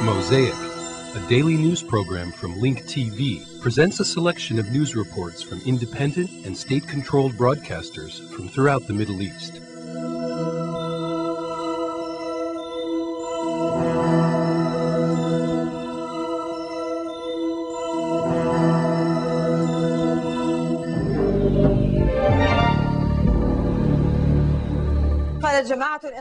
Mosaic, a daily news program from Link TV, presents a selection of news reports from independent and state-controlled broadcasters from throughout the Middle East.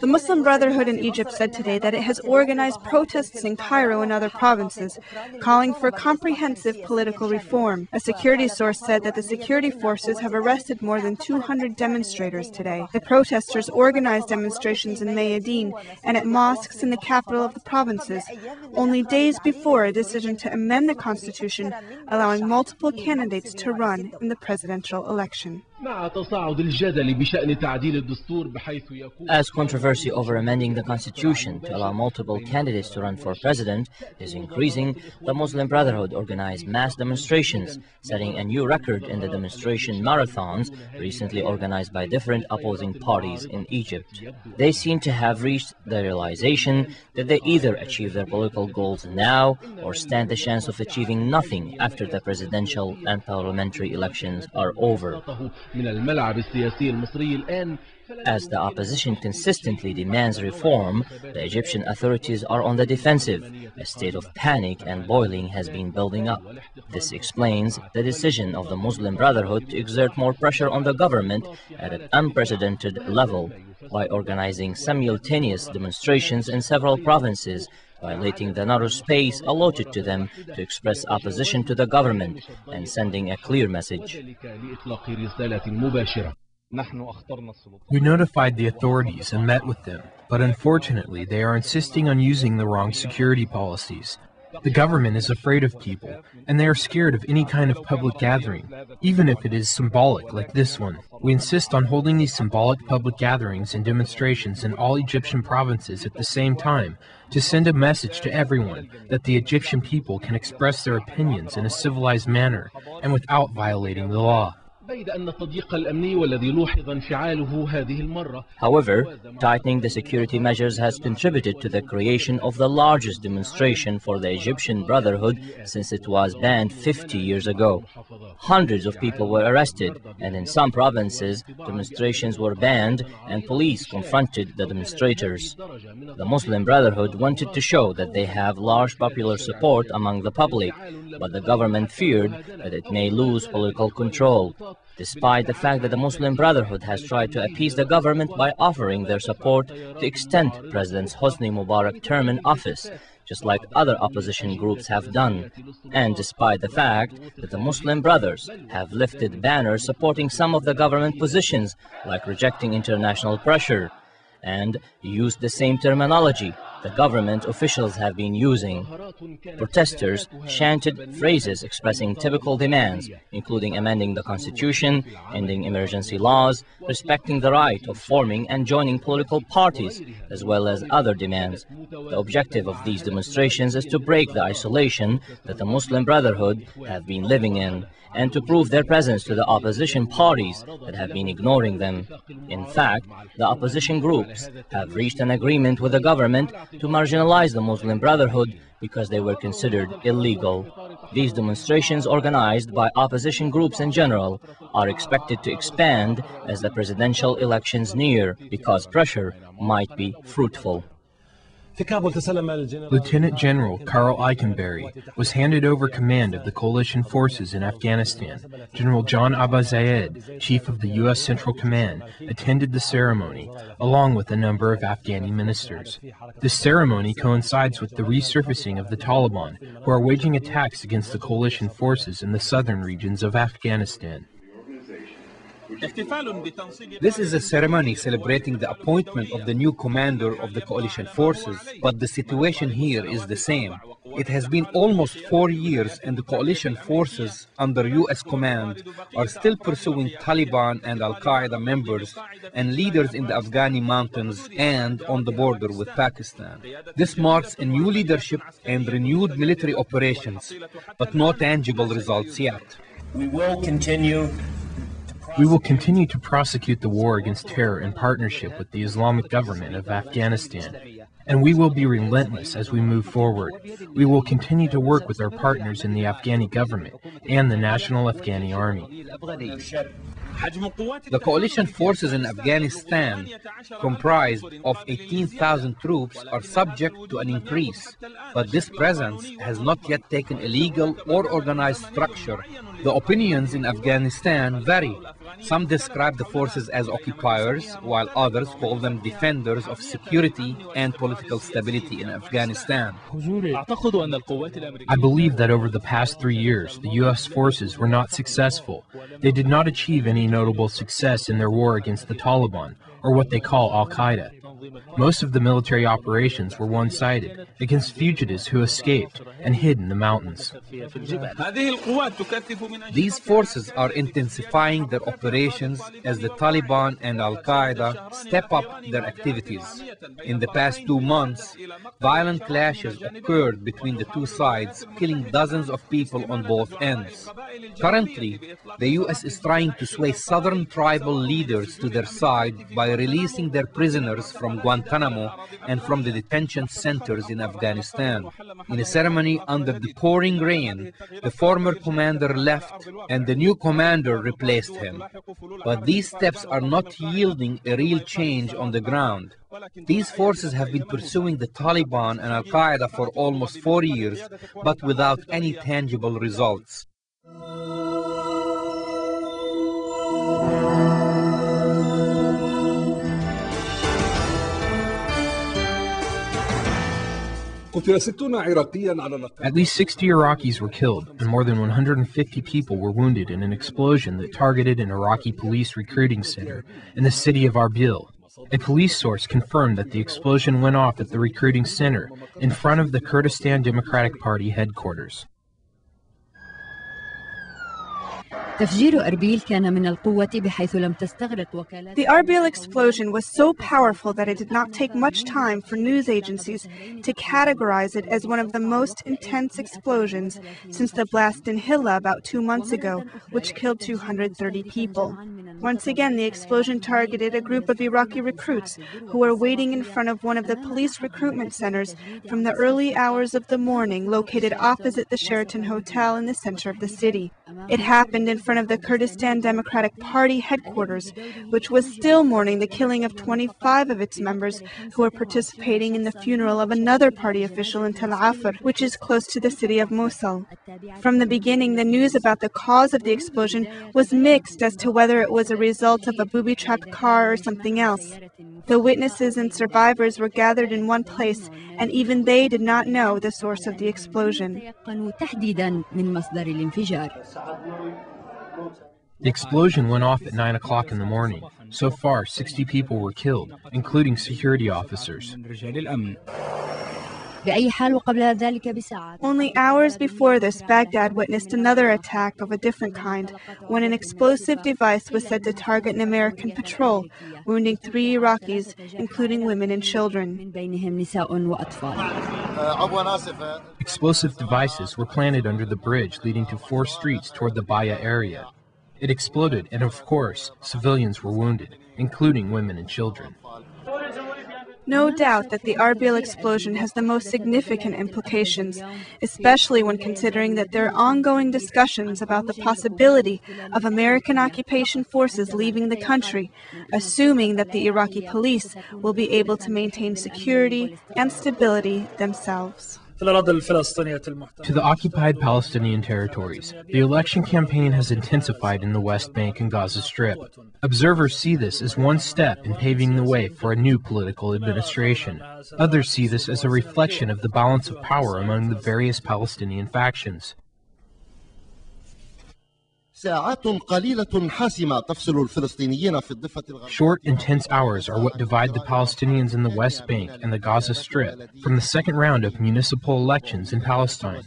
The Muslim Brotherhood in Egypt said today that it has organized protests in Cairo and other provinces, calling for comprehensive political reform. A security source said that the security forces have arrested more than 200 demonstrators today. The protesters organized demonstrations in Mayadeen and at mosques in the capital of the provinces, only days before a decision to amend the constitution, allowing multiple candidates to run in the presidential election. As controversy over amending the constitution to allow multiple candidates to run for president is increasing, the Muslim Brotherhood organized mass demonstrations, setting a new record in the demonstration marathons recently organized by different opposing parties in Egypt. They seem to have reached the realization that they either achieve their political goals now or stand the chance of achieving nothing after the presidential and parliamentary elections are over. As the opposition consistently demands reform, the Egyptian authorities are on the defensive. A state of panic and boiling has been building up. This explains the decision of the Muslim Brotherhood to exert more pressure on the government at an unprecedented level by organizing simultaneous demonstrations in several provinces, violating the narrow space allotted to them to express opposition to the government and sending a clear message. We notified the authorities and met with them, but unfortunately they are insisting on using the wrong security policies. The government is afraid of people, and they are scared of any kind of public gathering, even if it is symbolic like this one. We insist on holding these symbolic public gatherings and demonstrations in all Egyptian provinces at the same time to send a message to everyone that the Egyptian people can express their opinions in a civilized manner and without violating the law. However, tightening the security measures has contributed to the creation of the largest demonstration for the Egyptian Brotherhood since it was banned 50 years ago. Hundreds of people were arrested, and in some provinces, demonstrations were banned and police confronted the demonstrators. The Muslim Brotherhood wanted to show that they have large popular support among the public, but the government feared that it may lose political control. Despite the fact that the Muslim Brotherhood has tried to appease the government by offering their support to extend President Hosni Mubarak's term in office, just like other opposition groups have done, and despite the fact that the Muslim Brothers have lifted banners supporting some of the government positions, like rejecting international pressure, and used the same terminology the government officials have been using. Protesters chanted phrases expressing typical demands, including amending the constitution, ending emergency laws, respecting the right of forming and joining political parties, as well as other demands. The objective of these demonstrations is to break the isolation that the Muslim Brotherhood have been living in, and to prove their presence to the opposition parties that have been ignoring them. In fact, the opposition groups have reached an agreement with the government to marginalize the Muslim Brotherhood because they were considered illegal. These demonstrations, organized by opposition groups in general, are expected to expand as the presidential elections near, because pressure might be fruitful. Lieutenant General Carl Eikenberry was handed over command of the coalition forces in Afghanistan. General John Abba-Zayed, chief of the U.S. Central Command, attended the ceremony, along with a number of Afghani ministers. This ceremony coincides with the resurfacing of the Taliban, who are waging attacks against the coalition forces in the southern regions of Afghanistan. This is a ceremony celebrating the appointment of the new commander of the coalition forces, but the situation here is the same. It has been almost 4 years and the coalition forces under U.S. command are still pursuing Taliban and Al-Qaeda members and leaders in the Afghani mountains and on the border with Pakistan. This marks a new leadership and renewed military operations, but no tangible results yet. We will continue. We will continue to prosecute the war against terror in partnership with the Islamic government of Afghanistan, and we will be relentless as we move forward. We will continue to work with our partners in the Afghani government and the National Afghani Army. The coalition forces in Afghanistan, comprised of 18,000 troops, are subject to an increase, but this presence has not yet taken a legal or organized structure. The opinions in Afghanistan vary. Some describe the forces as occupiers, while others call them defenders of security and political stability in Afghanistan. I believe that over the past 3 years, the U.S. forces were not successful. They did not achieve any notable success in their war against the Taliban, or what they call Al-Qaeda. Most of the military operations were one-sided, against fugitives who escaped and hid in the mountains. These forces are intensifying their operations as the Taliban and Al-Qaeda step up their activities. In the past 2 months, violent clashes occurred between the two sides, killing dozens of people on both ends. Currently, the U.S. is trying to sway southern tribal leaders to their side by releasing their prisoners from Guantanamo and from the detention centers in Afghanistan. In a ceremony under the pouring rain, the former commander left and the new commander replaced him. But these steps are not yielding a real change on the ground. These forces have been pursuing the Taliban and Al-Qaeda for almost 4 years, but without any tangible results. At least 60 Iraqis were killed, and more than 150 people were wounded in an explosion that targeted an Iraqi police recruiting center in the city of Erbil. A police source confirmed that the explosion went off at the recruiting center in front of the Kurdistan Democratic Party headquarters. The Erbil explosion was so powerful that it did not take much time for news agencies to categorize it as one of the most intense explosions since the blast in Hilla about 2 months ago, which killed 230 people. Once again, the explosion targeted a group of Iraqi recruits who were waiting in front of one of the police recruitment centers from the early hours of the morning, located opposite the Sheraton Hotel in the center of the city. It happened in front of the Kurdistan Democratic Party headquarters, which was still mourning the killing of 25 of its members who were participating in the funeral of another party official in Tel Afar, which is close to the city of Mosul. From the beginning, the news about the cause of the explosion was mixed as to whether it was a result of a booby-trapped car or something else. The witnesses and survivors were gathered in one place, and even they did not know the source of the explosion. The explosion went off at 9 o'clock in the morning. So far, 60 people were killed, including security officers. Only hours before this, Baghdad witnessed another attack of a different kind, when an explosive device was said to target an American patrol, wounding 3 Iraqis, including women and children. Explosive devices were planted under the bridge leading to 4 streets toward the Baya area. It exploded, and of course, civilians were wounded, including women and children. No doubt that the Erbil explosion has the most significant implications, especially when considering that there are ongoing discussions about the possibility of American occupation forces leaving the country, assuming that the Iraqi police will be able to maintain security and stability themselves. To the occupied Palestinian territories, the election campaign has intensified in the West Bank and Gaza Strip. Observers see this as one step in paving the way for a new political administration. Others see this as a reflection of the balance of power among the various Palestinian factions. Short, intense hours are what divide the Palestinians in the West Bank and the Gaza Strip from the second round of municipal elections in Palestine.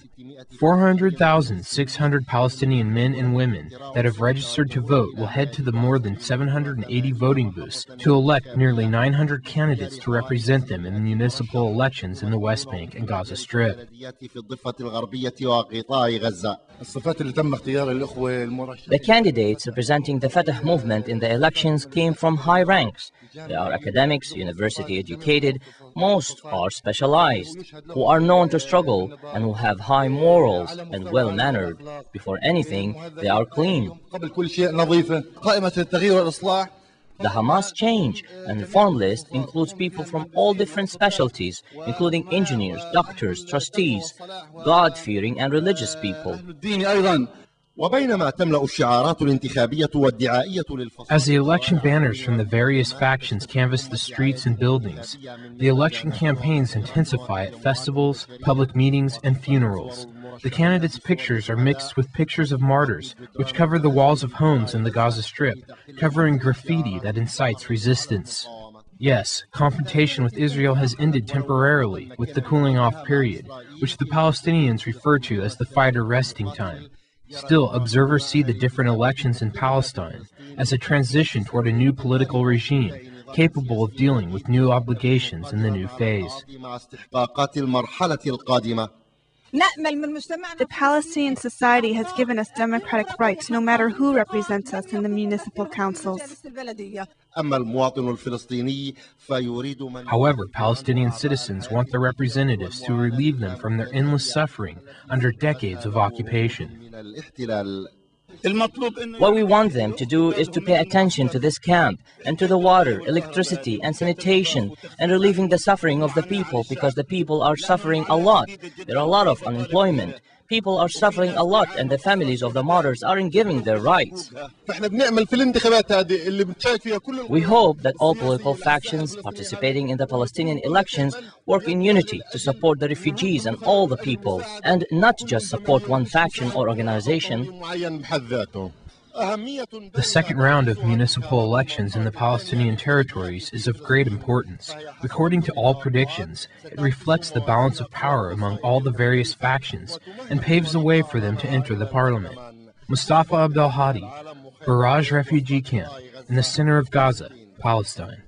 400,600 Palestinian men and women that have registered to vote will head to the more than 780 voting booths to elect nearly 900 candidates to represent them in the municipal elections in the West Bank and Gaza Strip. The candidates representing the Fatah movement in the elections came from high ranks. They are academics, university educated, most are specialized, who are known to struggle and who have high morals and well-mannered. Before anything, they are clean. The Hamas change and reform list includes people from all different specialties, including engineers, doctors, trustees, God-fearing and religious people. As the election banners from the various factions canvass the streets and buildings, the election campaigns intensify at festivals, public meetings, and funerals. The candidates' pictures are mixed with pictures of martyrs, which cover the walls of homes in the Gaza Strip, covering graffiti that incites resistance. Yes, confrontation with Israel has ended temporarily with the cooling-off period, which the Palestinians refer to as the fighter resting time. Still, observers see the different elections in Palestine as a transition toward a new political regime, capable of dealing with new obligations in the new phase. The Palestinian society has given us democratic rights no matter who represents us in the municipal councils. However, Palestinian citizens want their representatives to relieve them from their endless suffering under decades of occupation. What we want them to do is to pay attention to this camp and to the water, electricity and sanitation and relieving the suffering of the people, because the people are suffering a lot. There are a lot of unemployment. People are suffering a lot and the families of the martyrs aren't given their rights. We hope that all political factions participating in the Palestinian elections work in unity to support the refugees and all the people, and not just support one faction or organization. The second round of municipal elections in the Palestinian territories is of great importance. According to all predictions, it reflects the balance of power among all the various factions and paves the way for them to enter the parliament. Mustafa Abdel Hadi, Barrage refugee camp in the center of Gaza, Palestine.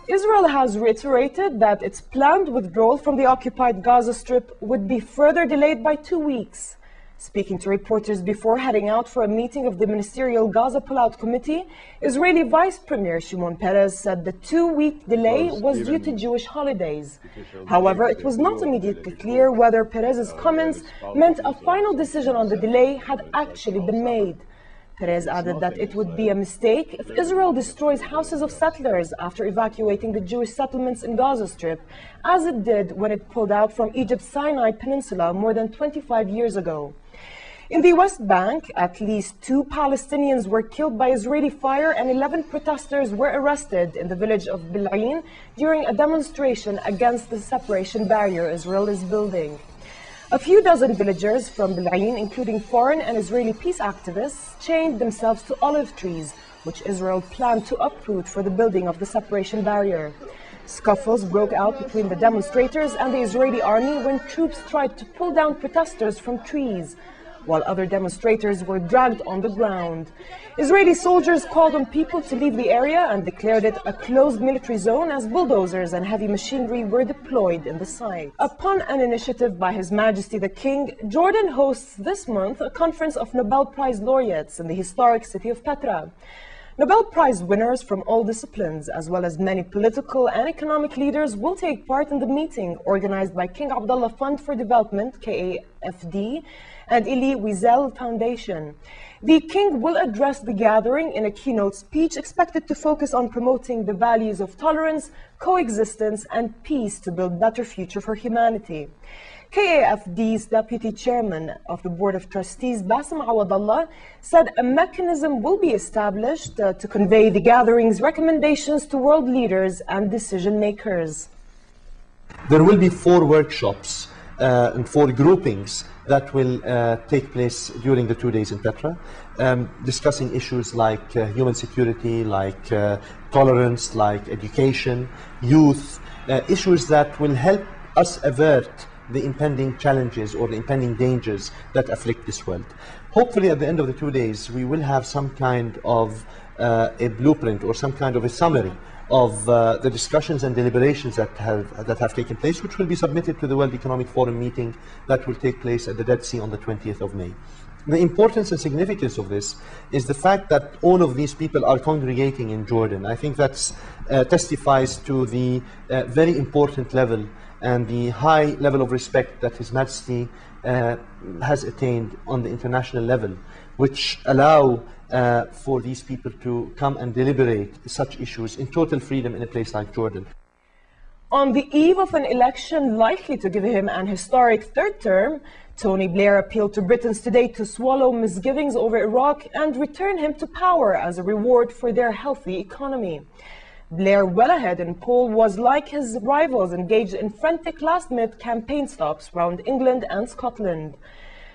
Israel has reiterated that its planned withdrawal from the occupied Gaza Strip would be further delayed by 2 weeks. Speaking to reporters before heading out for a meeting of the ministerial Gaza Pullout Committee, Israeli Vice Premier Shimon Peres said the 2-week delay was due to Jewish holidays. However, it was not immediately clear whether Peres's comments meant a final decision on the delay had actually been made. Peres added that it would be a mistake if Israel destroys houses of settlers after evacuating the Jewish settlements in Gaza Strip, as it did when it pulled out from Egypt's Sinai Peninsula more than 25 years ago. In the West Bank, at least 2 Palestinians were killed by Israeli fire and 11 protesters were arrested in the village of Bil'in during a demonstration against the separation barrier Israel is building. A few dozen villagers from Bil'in, including foreign and Israeli peace activists, chained themselves to olive trees, which Israel planned to uproot for the building of the separation barrier. Scuffles broke out between the demonstrators and the Israeli army when troops tried to pull down protesters from trees, while other demonstrators were dragged on the ground. Israeli soldiers called on people to leave the area and declared it a closed military zone as bulldozers and heavy machinery were deployed in the site. Upon an initiative by His Majesty the King, Jordan hosts this month a conference of Nobel Prize laureates in the historic city of Petra. Nobel Prize winners from all disciplines, as well as many political and economic leaders, will take part in the meeting organized by King Abdullah Fund for Development, KAFD, and Elie Wiesel Foundation. The King will address the gathering in a keynote speech expected to focus on promoting the values of tolerance, coexistence, and peace to build a better future for humanity. KAFD's Deputy Chairman of the Board of Trustees, Bassem Awadallah, said a mechanism will be established to convey the gathering's recommendations to world leaders and decision makers. There will be 4 workshops and 4 groupings that will take place during the 2 days in Petra, discussing issues like human security, like tolerance, like education, youth, issues that will help us avert the impending challenges or the impending dangers that afflict this world. Hopefully at the end of the 2 days we will have some kind of a blueprint or some kind of a summary of the discussions and deliberations that have taken place, which will be submitted to the World Economic Forum meeting that will take place at the Dead Sea on the 20th of May. The importance and significance of this is the fact that all of these people are congregating in Jordan. I think that testifies to the very important level and the high level of respect that His Majesty has attained on the international level, which allow for these people to come and deliberate such issues in total freedom in a place like Jordan. On the eve of an election likely to give him an historic third term, Tony Blair appealed to Britons today to swallow misgivings over Iraq and return him to power as a reward for their healthy economy. Blair, well ahead in poll, was like his rivals engaged in frantic last-minute campaign stops around England and Scotland.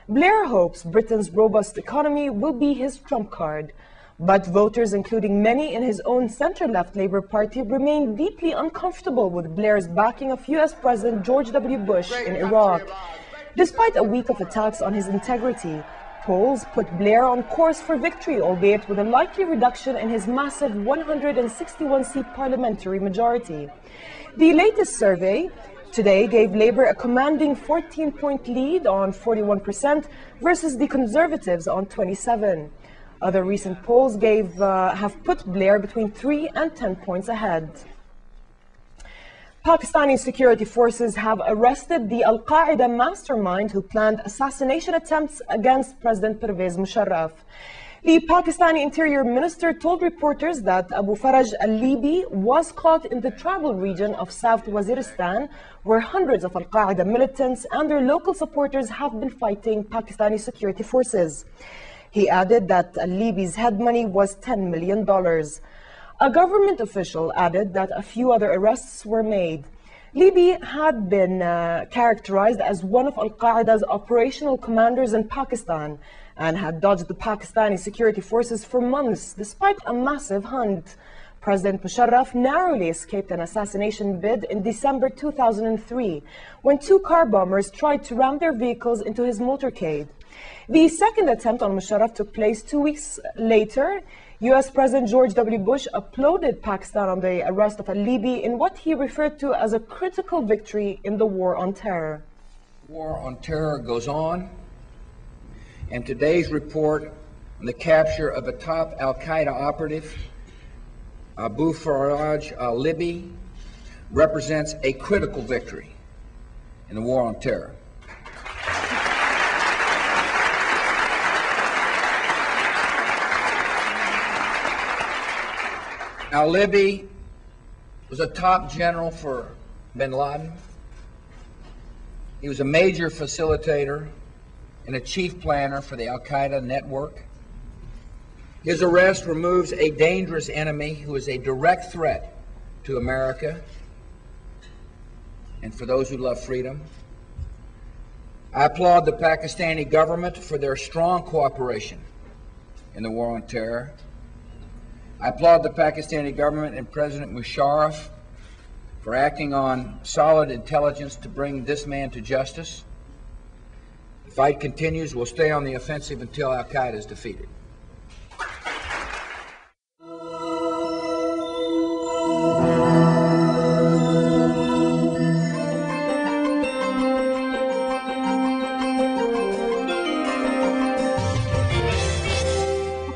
Blair hopes Britain's robust economy will be his trump card. But voters, including many in his own centre-left Labour Party, remain deeply uncomfortable with Blair's backing of US President George W. Bush in Iraq. Despite a week of attacks on his integrity, polls put Blair on course for victory, albeit with a likely reduction in his massive 161-seat parliamentary majority. The latest survey today gave Labour a commanding 14-point lead on 41% versus the Conservatives on 27%. Other recent polls have put Blair between 3 and 10 points ahead. Pakistani security forces have arrested the Al-Qaeda mastermind who planned assassination attempts against President Pervez Musharraf. The Pakistani Interior Minister told reporters that Abu Faraj al-Libi was caught in the tribal region of South Waziristan, where hundreds of Al-Qaeda militants and their local supporters have been fighting Pakistani security forces. He added that al-Libi's head money was $10 million. A government official added that a few other arrests were made. Libi had been characterized as one of Al-Qaeda's operational commanders in Pakistan and had dodged the Pakistani security forces for months despite a massive hunt. President Musharraf narrowly escaped an assassination bid in December 2003 when 2 car bombers tried to ram their vehicles into his motorcade. The second attempt on Musharraf took place 2 weeks later. US President George W. Bush applauded Pakistan on the arrest of al-Libi in what he referred to as a critical victory in the war on terror. War on terror goes on, and today's report on the capture of a top al-Qaeda operative, Abu Faraj al-Libi, represents a critical victory in the war on terror. Al-Libi was a top general for bin Laden. He was a major facilitator and a chief planner for the Al-Qaeda network. His arrest removes a dangerous enemy who is a direct threat to America and for those who love freedom. I applaud the Pakistani government for their strong cooperation in the war on terror. I applaud the Pakistani government and President Musharraf for acting on solid intelligence to bring this man to justice. The fight continues. We'll stay on the offensive until Al-Qaeda is defeated.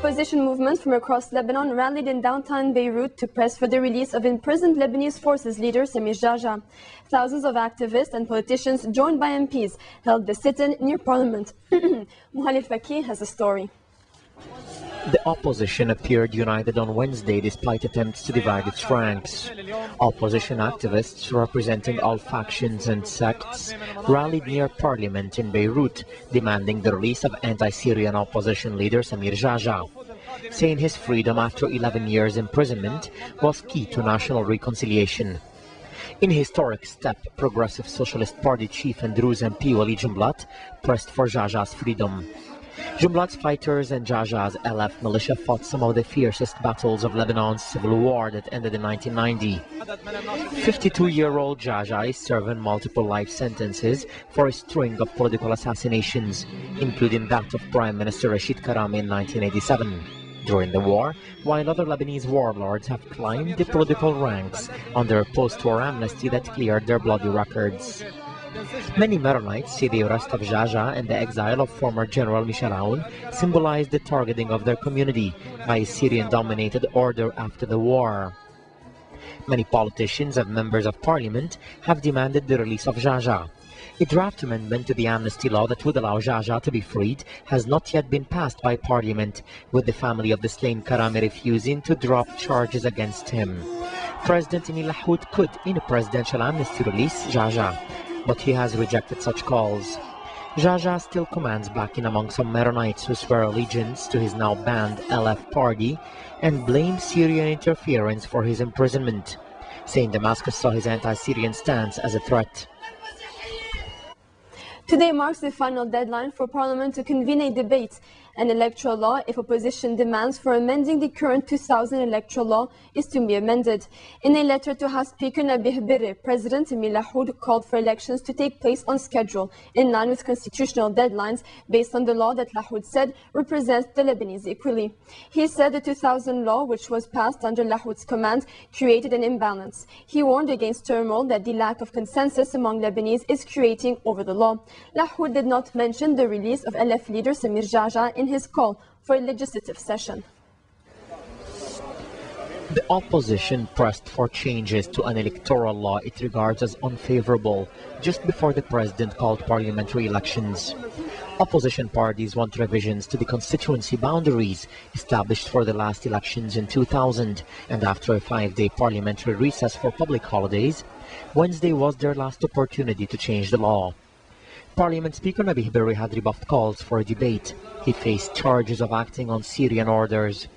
Opposition movements from across Lebanon rallied in downtown Beirut to press for the release of imprisoned Lebanese forces leader Samir Jaja. Thousands of activists and politicians joined by MPs held the sit-in near Parliament. Muhalif Fakir has a story. The opposition appeared united on Wednesday despite attempts to divide its ranks. Opposition activists representing all factions and sects rallied near Parliament in Beirut, demanding the release of anti-Syrian opposition leader Samir Jaja, saying his freedom after 11 years imprisonment was key to national reconciliation. In a historic step, Progressive Socialist Party chief and Druze MP Walid Jumblat pressed for Jaja's freedom. Jumblat's fighters and Jaja's LF militia fought some of the fiercest battles of Lebanon's civil war that ended in 1990. 52-year-old Jaja is serving multiple life sentences for a string of political assassinations, including that of Prime Minister Rashid Karami in 1987. During the war, while other Lebanese warlords have climbed the political ranks under a post-war amnesty that cleared their bloody records. Many Maronites see the arrest of Jaja and the exile of former General Michel Aoun symbolize the targeting of their community by a Syrian-dominated order after the war. Many politicians and members of parliament have demanded the release of Jaja. A draft amendment to the amnesty law that would allow Jaja to be freed has not yet been passed by parliament, with the family of the slain Karami refusing to drop charges against him. President Emil Lahoud could, in a presidential amnesty, release Jaja, but he has rejected such calls. Jaja still commands backing among some Maronites who swear allegiance to his now banned LF party and blame Syrian interference for his imprisonment, saying Damascus saw his anti-Syrian stance as a threat. Today marks the final deadline for Parliament to convene a debate. An electoral law, if opposition demands for amending the current 2000 electoral law, is to be amended. In a letter to House Speaker Nabih Berri, President Emil Lahoud called for elections to take place on schedule, in line with constitutional deadlines, based on the law that Lahoud said represents the Lebanese equally. He said the 2000 law, which was passed under Lahoud's command, created an imbalance. He warned against turmoil that the lack of consensus among Lebanese is creating over the law. Lahoud did not mention the release of LF leader Samir Jaja in his call for a legislative session. The opposition pressed for changes to an electoral law it regards as unfavorable just before the president called parliamentary elections. Opposition parties want revisions to the constituency boundaries established for the last elections in 2000, and after a 5-day parliamentary recess for public holidays, Wednesday was their last opportunity to change the law. Parliament Speaker Nabih Berri had rebuffed calls for a debate. He faced charges of acting on Syrian orders.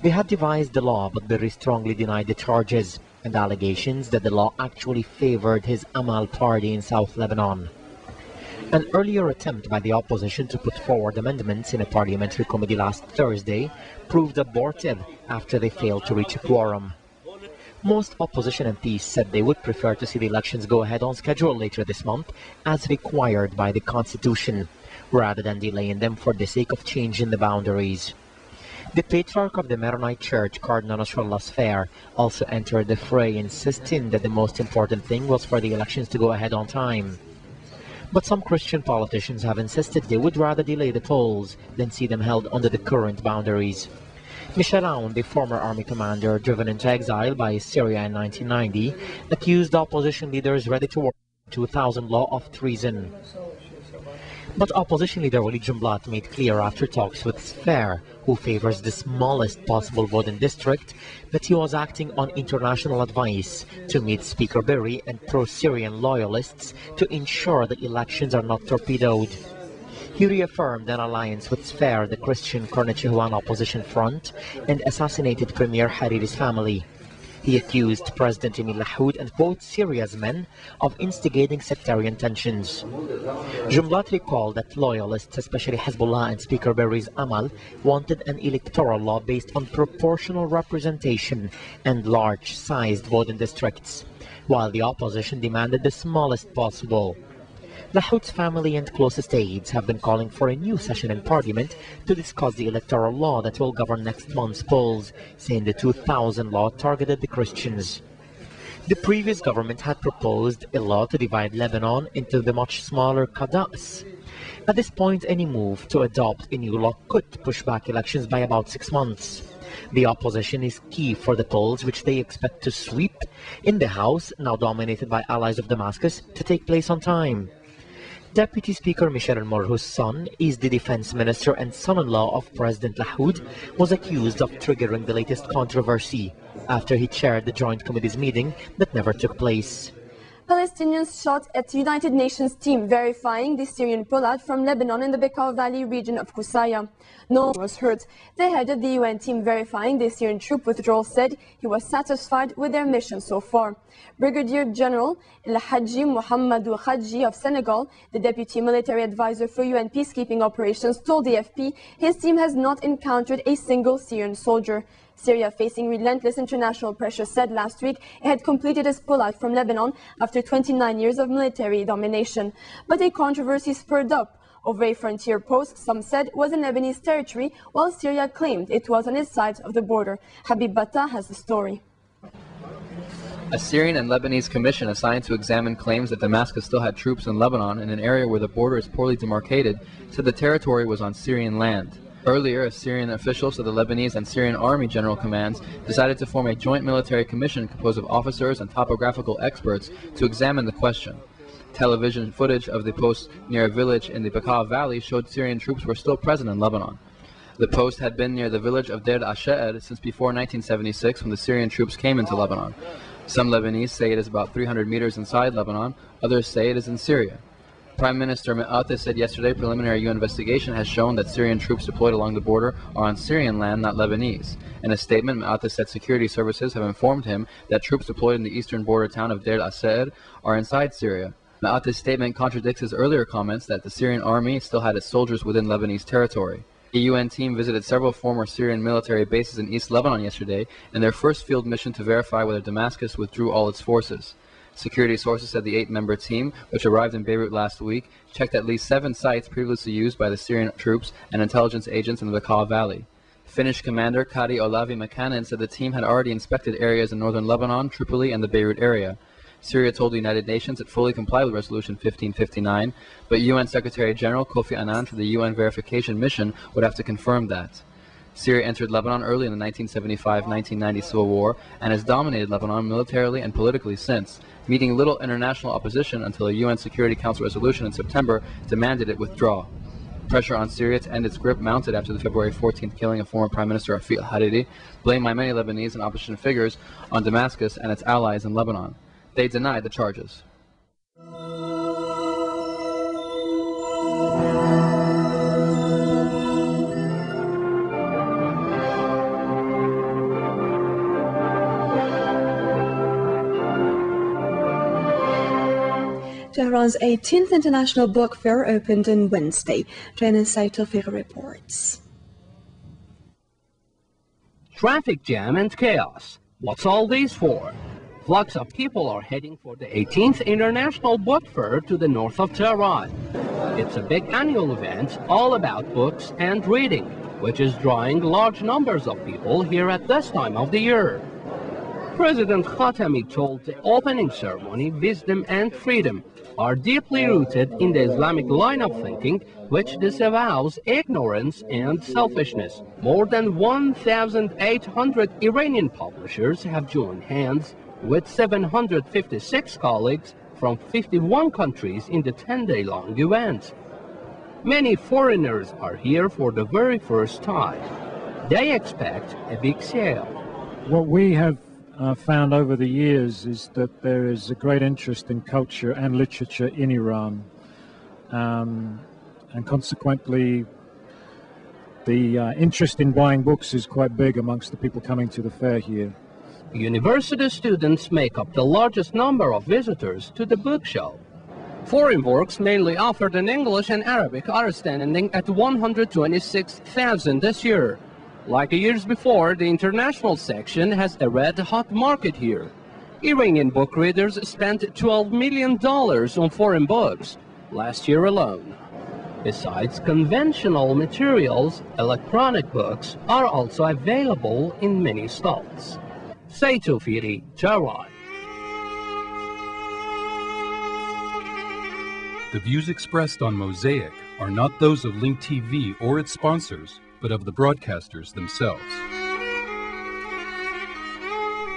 They had devised the law, but Berri strongly denied the charges and allegations that the law actually favored his Amal party in South Lebanon. An earlier attempt by the opposition to put forward amendments in a parliamentary committee last Thursday proved abortive after they failed to reach a quorum. Most opposition MPs said they would prefer to see the elections go ahead on schedule later this month, as required by the Constitution, rather than delaying them for the sake of changing the boundaries. The patriarch of the Maronite Church, Cardinal Nasrallah Sfair, also entered the fray, insisting that the most important thing was for the elections to go ahead on time. But some Christian politicians have insisted they would rather delay the polls than see them held under the current boundaries. Michel Aoun, the former army commander driven into exile by Syria in 1990, accused opposition leaders ready to work the 2000 law of treason. But opposition leader Walid Jumblat made clear after talks with Sfair, who favors the smallest possible voting district, that he was acting on international advice to meet Speaker Berri and pro-Syrian loyalists to ensure the elections are not torpedoed. He reaffirmed an alliance with Sfair, the Christian Kurdish opposition front, and assassinated Premier Hariri's family. He accused President Emil Lahoud and quote Syria's men of instigating sectarian tensions. Jumblat recalled that loyalists, especially Hezbollah and Speaker Berri's Amal, wanted an electoral law based on proportional representation and large-sized voting districts, while the opposition demanded the smallest possible. Lahoud's family and closest aides have been calling for a new session in Parliament to discuss the electoral law that will govern next month's polls, saying the 2000 law targeted the Christians. The previous government had proposed a law to divide Lebanon into the much smaller Qaeda. At this point, any move to adopt a new law could push back elections by about 6 months. The opposition is key for the polls, which they expect to sweep in the House, now dominated by allies of Damascus, to take place on time. Deputy Speaker Michel Mour, whose son is the defense minister and son-in-law of President Lahoud, was accused of triggering the latest controversy after he chaired the Joint Committee's meeting that never took place. Palestinians shot at United Nations team verifying the Syrian pullout from Lebanon in the Bekaa Valley region of Qusayya. No one was hurt. The head of the UN team verifying the Syrian troop withdrawal said he was satisfied with their mission so far. Brigadier General El-Hadji Mohamedou Hadji of Senegal, the deputy military advisor for UN peacekeeping operations, told the AFP his team has not encountered a single Syrian soldier. Syria, facing relentless international pressure, said last week it had completed its pullout from Lebanon after 29 years of military domination. But a controversy spurred up over a frontier post some said was in Lebanese territory, while Syria claimed it was on its side of the border. Habib Bata has the story. A Syrian and Lebanese commission assigned to examine claims that Damascus still had troops in Lebanon in an area where the border is poorly demarcated said the territory was on Syrian land. Earlier, a Syrian official said the Lebanese and Syrian Army General Commands decided to form a joint military commission composed of officers and topographical experts to examine the question. Television footage of the post near a village in the Bekaa Valley showed Syrian troops were still present in Lebanon. The post had been near the village of Deir al-Sha'ed since before 1976 when the Syrian troops came into Lebanon. Some Lebanese say it is about 300 meters inside Lebanon, others say it is in Syria. Prime Minister Me'atis said yesterday preliminary UN investigation has shown that Syrian troops deployed along the border are on Syrian land, not Lebanese. In a statement, Me'atis said security services have informed him that troops deployed in the eastern border town of Deir al-Sa'ed are inside Syria. Me'atis' statement contradicts his earlier comments that the Syrian army still had its soldiers within Lebanese territory. A UN team visited several former Syrian military bases in East Lebanon yesterday in their first field mission to verify whether Damascus withdrew all its forces. Security sources said the 8-member team, which arrived in Beirut last week, checked at least 7 sites previously used by the Syrian troops and intelligence agents in the Bekaa Valley. Finnish commander Kari Olavi Makanen said the team had already inspected areas in northern Lebanon, Tripoli, and the Beirut area. Syria told the United Nations it fully complied with Resolution 1559, but UN Secretary General Kofi Annan for the UN verification mission would have to confirm that. Syria entered Lebanon early in the 1975-1990 civil war and has dominated Lebanon militarily and politically since, meeting little international opposition until a UN Security Council resolution in September demanded it withdraw. Pressure on Syria to end its grip mounted after the February 14th killing of former Prime Minister Rafiq al-Hariri, blamed by many Lebanese and opposition figures on Damascus and its allies in Lebanon. They denied the charges. Tehran's 18th International Book Fair opened on Wednesday. Janice Saitofir reports. Traffic jam and chaos. What's all this for? Flocks of people are heading for the 18th International Book Fair to the north of Tehran. It's a big annual event all about books and reading, which is drawing large numbers of people here at this time of the year. President Khatami told the opening ceremony wisdom and freedom are deeply rooted in the Islamic line of thinking, which disavows ignorance and selfishness. More than 1,800 Iranian publishers have joined hands with 756 colleagues from 51 countries in the 10-day-long event. Many foreigners are here for the very first time. They expect a big sale. What we have found over the years is that there is a great interest in culture and literature in Iran, and consequently the interest in buying books is quite big amongst the people coming to the fair here. University students make up the largest number of visitors to the book show. Foreign works, mainly offered in English and Arabic, are standing at 126,000 this year. Like years before, the international section has a red-hot market here. Iranian book readers spent $12 million on foreign books last year alone. Besides conventional materials, electronic books are also available in many stalls. Saitofiri, Tehran. The views expressed on Mosaic are not those of Link TV or its sponsors, but of the broadcasters themselves.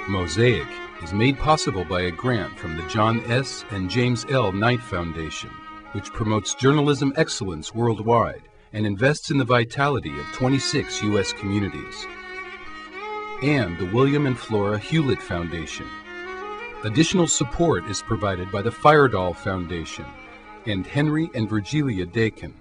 Mosaic is made possible by a grant from the John S. and James L. Knight Foundation, which promotes journalism excellence worldwide and invests in the vitality of 26 U.S. communities, and the William and Flora Hewlett Foundation, Additional support is provided by the Firedoll Foundation and Henry and Virgilia Dakin.